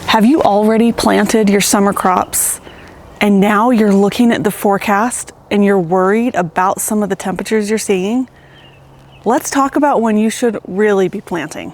Have you already planted your summer crops and now you're looking at the forecast and you're worried about some of the temperatures you're seeing? Let's talk about when you should really be planting.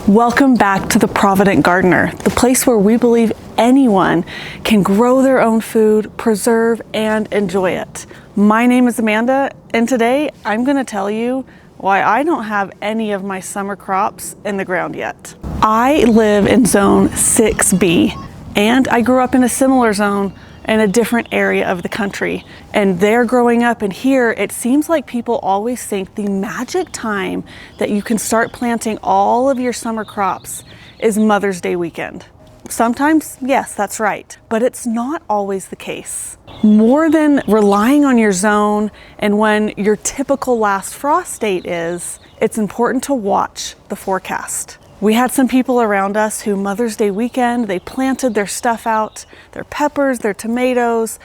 Welcome back to the Provident Gardener, the place where we believe anyone can grow their own food, preserve, and enjoy it. My name is Amanda, and today I'm going to tell you why I don't have any of my summer crops in the ground yet. I live in zone 6B, and I grew up in a similar zone in a different area of the country. And there growing up and here, it seems like people always think the magic time that you can start planting all of your summer crops is Mother's Day weekend. Sometimes, yes, that's right, but it's not always the case. More than relying on your zone and when your typical last frost date is, it's important to watch the forecast. We had some people around us who Mother's Day weekend, they planted their stuff out, their peppers, their tomatoes,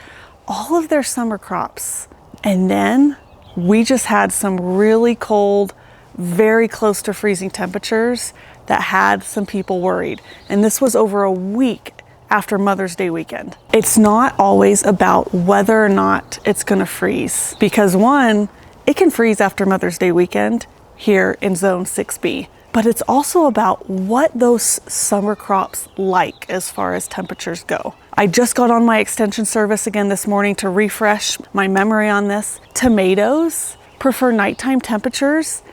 all of their summer crops. And then we just had some really cold, very close to freezing temperatures that had some people worried. And this was over a week after Mother's Day weekend. It's not always about whether or not it's gonna freeze, because one, it can freeze after Mother's Day weekend here in zone 6B. But it's also about what those summer crops like as far as temperatures go. I just got on my extension service again this morning to refresh my memory on this. Tomatoes prefer nighttime temperatures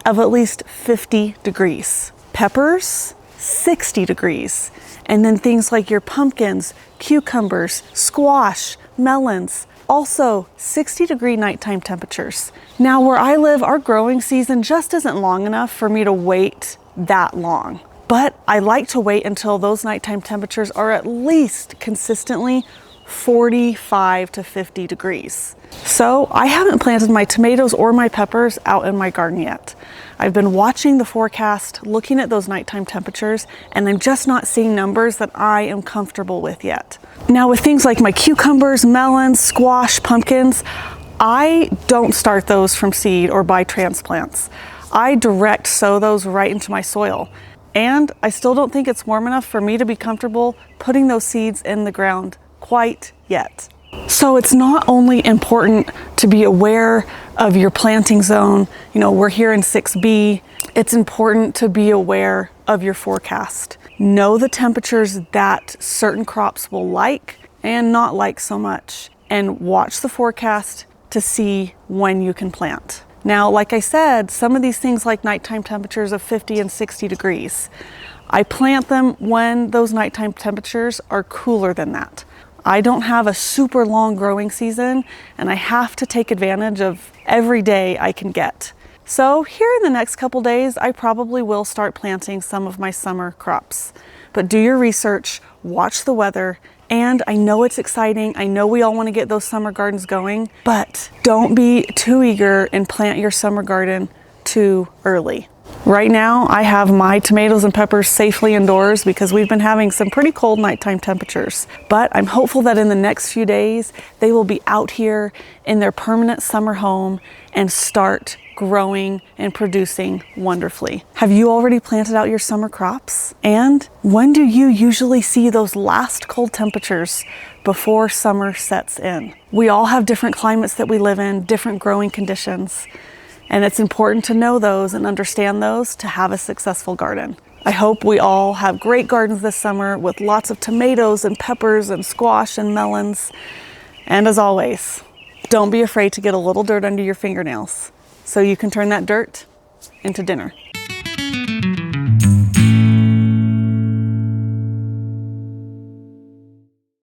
of at least 50 degrees. Peppers, 60 degrees. And then things like your pumpkins, cucumbers, squash, melons, also 60-degree nighttime temperatures. Now where I live, our growing season just isn't long enough for me to wait that long. But I like to wait until those nighttime temperatures are at least consistently 45 to 50 degrees. So I haven't planted my tomatoes or my peppers out in my garden yet. I've been watching the forecast, looking at those nighttime temperatures, and I'm just not seeing numbers that I am comfortable with yet. Now with things like my cucumbers, melons, squash, pumpkins, I don't start those from seed or by transplants. I direct sow those right into my soil. And I still don't think it's warm enough for me to be comfortable putting those seeds in the ground quite yet. So it's not only important to be aware of your planting zone, we're here in 6B, it's important to be aware of your forecast. Know the temperatures that certain crops will like and not like so much, and watch the forecast to see when you can plant. Now, like I said, some of these things like nighttime temperatures of 50 and 60 degrees, I plant them when those nighttime temperatures are cooler than that. I don't have a super long growing season, and I have to take advantage of every day I can get. So here in the next couple days, I probably will start planting some of my summer crops. But do your research, watch the weather, and I know it's exciting. I know we all want to get those summer gardens going, but don't be too eager and plant your summer garden too early. Right now, I have my tomatoes and peppers safely indoors because we've been having some pretty cold nighttime temperatures. But I'm hopeful that in the next few days, they will be out here in their permanent summer home and start growing and producing wonderfully. Have you already planted out your summer crops? And when do you usually see those last cold temperatures before summer sets in? We all have different climates that we live in, different growing conditions. And it's important to know those and understand those to have a successful garden. I hope we all have great gardens this summer with lots of tomatoes and peppers and squash and melons. And as always, don't be afraid to get a little dirt under your fingernails so you can turn that dirt into dinner.